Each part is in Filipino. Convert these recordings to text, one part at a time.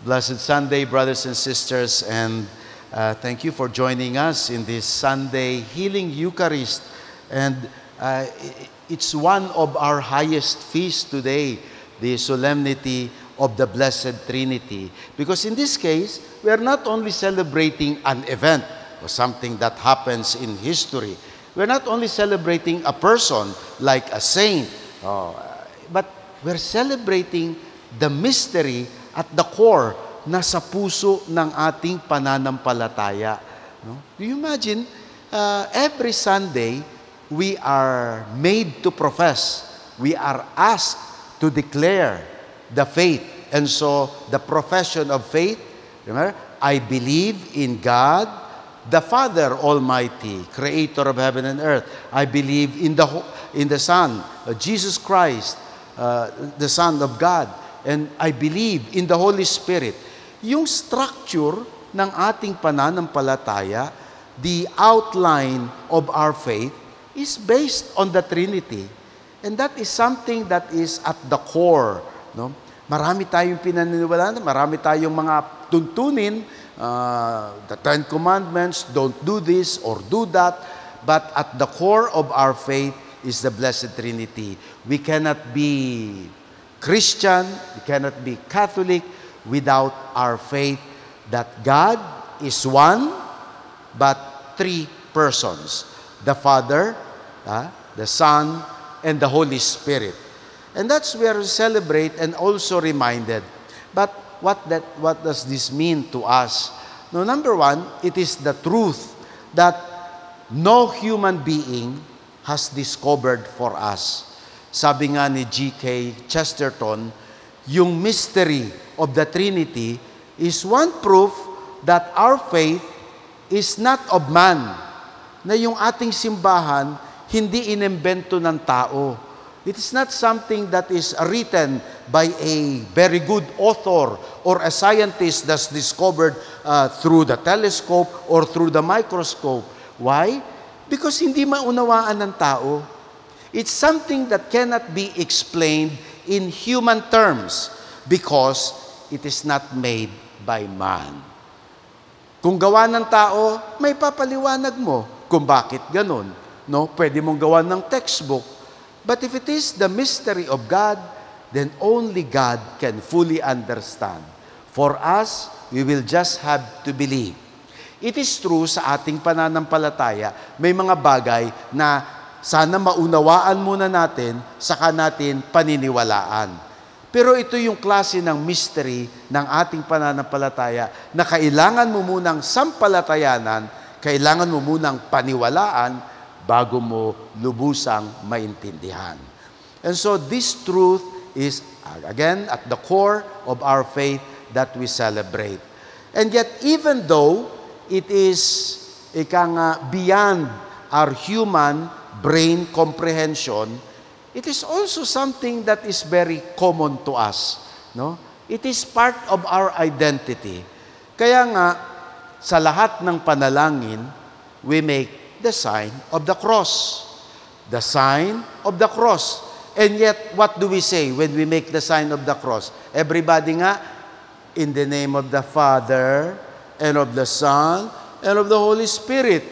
Blessed Sunday, brothers and sisters, and thank you for joining us in this Sunday Healing Eucharist. And it's one of our highest feasts today, the solemnity of the Blessed Trinity. Because in this case, we are not only celebrating an event or something that happens in history. We're not only celebrating a person like a saint, but we're celebrating the mystery at the core na sa puso ng ating pananampalataya. No? Do you imagine, every Sunday, we are made to profess. We are asked to declare the faith. And so, the profession of faith, remember, I believe in God, the Father Almighty, Creator of heaven and earth. I believe in the Son, Jesus Christ, the Son of God. And I believe in the Holy Spirit. Yung structure ng ating pananampalataya, the outline of our faith, is based on the Trinity. And that is something that is at the core. No? Marami tayong pinaniniwalaan, marami tayong mga tuntunin, the Ten Commandments, don't do this or do that. But at the core of our faith is the Blessed Trinity. We cannot be Christian, we cannot be Catholic without our faith that God is one, but three persons. The Father, the Son, and the Holy Spirit. And that's where we celebrate and also reminded. But what does this mean to us? No, number one, it is the truth that no human being has discovered for us. Sabi nga ni G.K. Chesterton, yung mystery of the Trinity is one proof that our faith is not of man. Na yung ating simbahan, hindi inimbento ng tao. It is not something that is written by a very good author or a scientist that's discovered through the telescope or through the microscope. Why? Because hindi maunawaan ng tao. It's something that cannot be explained in human terms because it is not made by man. Kung gawa ng tao, may papaliwanag mo kung bakit ganun. No? Pwede mong gawa ng textbook. But if it is the mystery of God, then only God can fully understand. For us, we will just have to believe. It is true sa ating pananampalataya, may mga bagay na sana maunawaan muna natin, saka natin paniniwalaan. Pero ito yung klase ng mystery ng ating pananampalataya na kailangan mo munang sampalatayanan, kailangan mo munang paniwalaan bago mo lubusang maintindihan. And so this truth is, again, at the core of our faith that we celebrate. And yet, even though it is beyond our human brain comprehension, it is also something that is very common to us. No? It is part of our identity. Kaya nga, sa lahat ng panalangin, we make the sign of the cross. The sign of the cross. And yet, what do we say when we make the sign of the cross? Everybody nga, in the name of the Father, and of the Son, and of the Holy Spirit.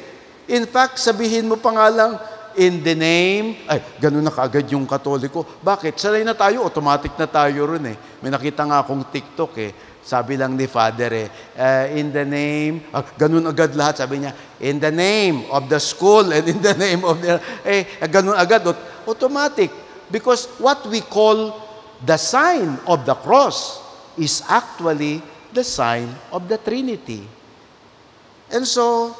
In fact, sabihin mo pa nga lang, in the name, ganun na kaagad yung Katoliko. Bakit? Sanay na tayo, automatic na tayo rin eh. May nakita nga akong TikTok eh. Sabi lang ni Father in the name, ganun agad lahat. Sabi niya, in the name of the school and in the name of the, ganun agad, automatic. Because what we call the sign of the cross is actually the sign of the Trinity. And so,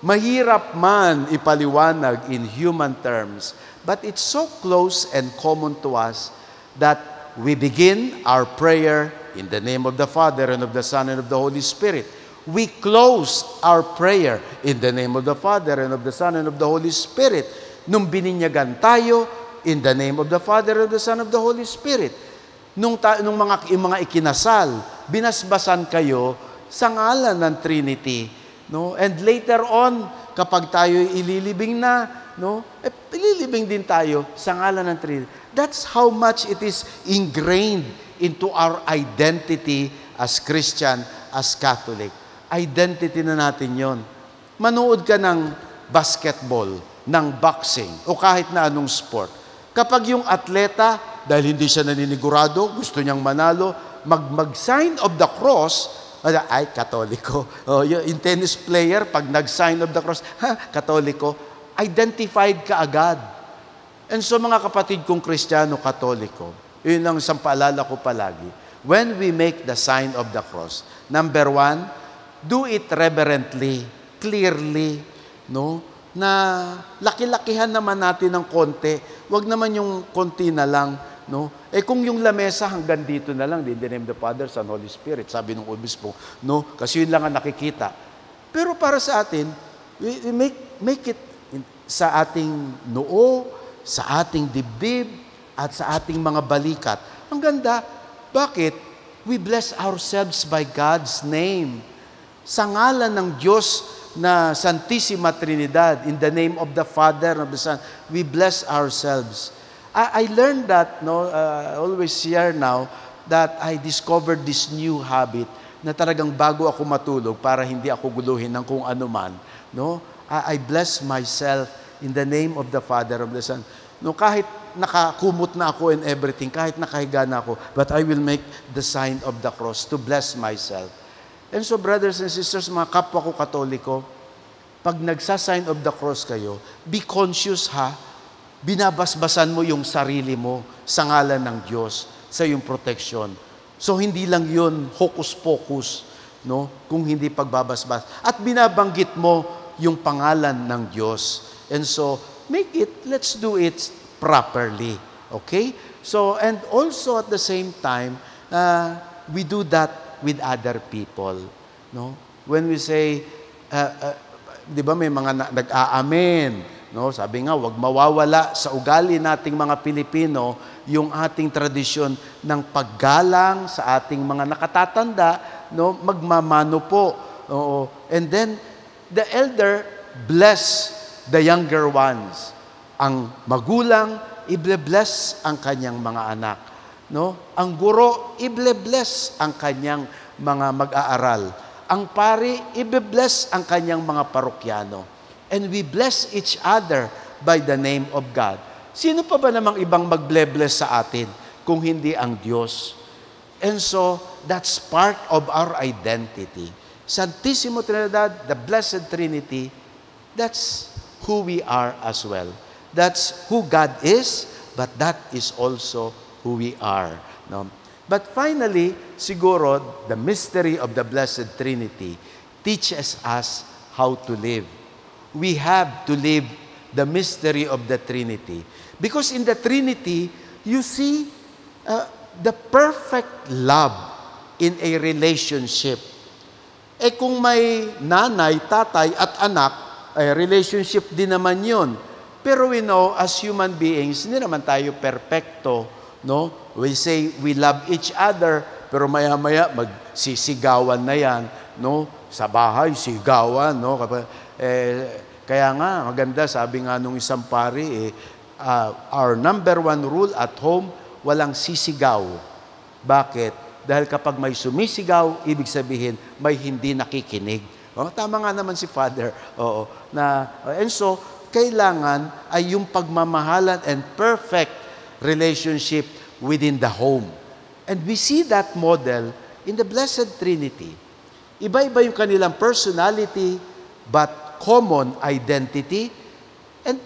mahirap man ipaliwanag in human terms, but it's so close and common to us that we begin our prayer in the name of the Father and of the Son and of the Holy Spirit. We close our prayer in the name of the Father and of the Son and of the Holy Spirit. Nung bininyagan tayo, in the name of the Father and of the Son and of the Holy Spirit. Nung mga ikinasal, binasbasan kayo sa ngalan ng Trinity. No? And later on, kapag tayo ililibing na, no? Ililibing din tayo sa ngalan ng Trinity. That's how much it is ingrained into our identity as Christian, as Catholic. Identity na natin yon. Manood ka ng basketball, ng boxing, o kahit na anong sport. Kapag yung atleta, dahil hindi siya naninigurado, gusto niyang manalo, mag-sign of the cross, ay, Katoliko. Yung tennis player, pag nag-sign of the cross, Katoliko, identified ka agad. And so mga kapatid kong Kristiyano, Katoliko, yun ang isang paalala ko palagi. When we make the sign of the cross, number 1, do it reverently, clearly, no? Na laki-lakihan naman natin ng konti. Huwag naman yung konti na lang, no? Kung yung lamesa hanggang dito na lang, in the name of the Father, Son, Holy Spirit, sabi ng obispo, no? Kasi yun lang ang nakikita. Pero para sa atin, we make it sa ating noo, sa ating dibdib, at sa ating mga balikat. Ang ganda. Bakit? We bless ourselves by God's name. Sa ngalan ng Diyos na Santissima Trinidad, in the name of the Father, of the Son, we bless ourselves. I learned that, always share now, that I discovered this new habit na talagang bago ako matulog para hindi ako guluhin ng kung ano man, no? I bless myself in the name of the Father, of the Son. No, kahit nakakumot na ako and everything, kahit nakahiga na ako, but I will make the sign of the cross to bless myself. And so, brothers and sisters, mga kapwa ko Katoliko, pag nagsa-sign of the cross kayo, be conscious ha, binabasbasan mo yung sarili mo sa ngalan ng Diyos, sa iyong protection. So, hindi lang yun hocus-pocus, no? Kung hindi pagbabasbas. At binabanggit mo yung pangalan ng Diyos. And so, let's do it properly. Okay? So, and also at the same time, we do that with other people. No? When we say, di ba may mga nag-aamen, no? Sabi nga, wag mawawala sa ugali nating mga Pilipino yung ating tradisyon ng paggalang sa ating mga nakatatanda, no? Magmamano po. Oo. And then, the elder bless the younger ones. Ang magulang, i-bless ang kanyang mga anak. No? Ang guro, i-bless ang kanyang mga mag-aaral. Ang pari, i-bless ang kanyang mga parokyano. And we bless each other by the name of God. Sino pa ba namang ibang mag-bless sa atin kung hindi ang Diyos? And so, that's part of our identity. Santissimo Trinidad, the Blessed Trinity, that's who we are as well. That's who God is, but that is also who we are. No? But finally, siguro, the mystery of the Blessed Trinity teaches us how to live. We have to live the mystery of the Trinity. Because in the Trinity, you see the perfect love in a relationship. Kung may nanay, tatay, at anak, relationship din naman yun. Pero we know, as human beings, hindi naman tayo perfecto, no? We say we love each other, pero maya-maya magsisigawan na yan, no? Sa bahay, sigawan, no? Kaya nga, maganda, sabi nga nung isang pari, our number 1 rule at home, walang sisigaw. Bakit? Dahil kapag may sumisigaw, ibig sabihin, may hindi nakikinig. Tama nga naman si Father. Oo. And so, kailangan ay yung pagmamahalan and perfect relationship within the home. And we see that model in the Blessed Trinity. Iba-iba yung kanilang personality, but common identity. And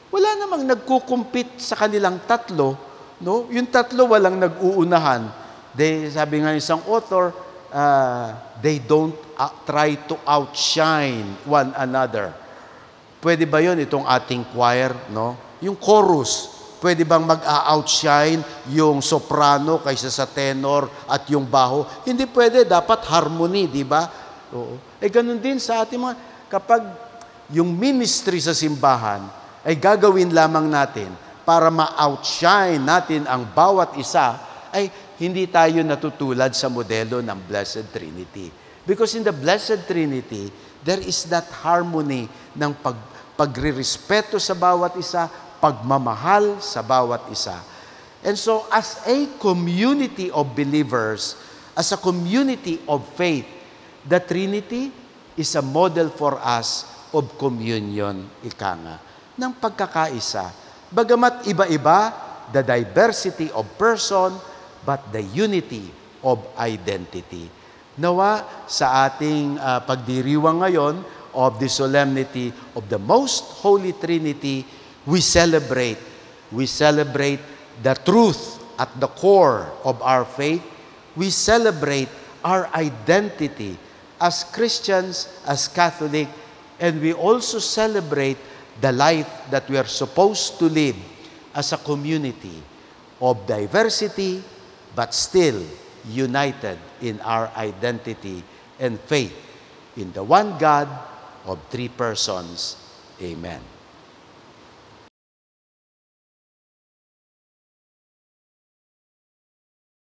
wala namang nagkukumpit sa kanilang tatlo. No? Yung tatlo walang nag-uunahan. Sabi nga isang author, they don't try to outshine one another. Pwede ba yun itong ating choir, no? Yung chorus, pwede bang mag-outshine yung soprano kaysa sa tenor at yung baho? Hindi pwede, dapat harmony, di ba? Oo. Ganun din sa ating mga, kapag yung ministry sa simbahan ay gagawin lamang natin para ma-outshine natin ang bawat isa, ay hindi tayo natutulad sa modelo ng Blessed Trinity. Because in the Blessed Trinity, there is that harmony ng pagre-respeto sa bawat isa, pagmamahal sa bawat isa. And so, as a community of believers, as a community of faith, the Trinity is a model for us of communion, ika nga, ng pagkakaisa. Bagamat iba-iba, the diversity of person, but the unity of identity. Nawa sa ating pagdiriwang ngayon of the solemnity of the Most Holy Trinity, we celebrate the truth at the core of our faith. We celebrate our identity as Christians, as Catholic, and we also celebrate the life that we are supposed to live as a community of diversity, but still united in our identity and faith in the one God of three persons. Amen.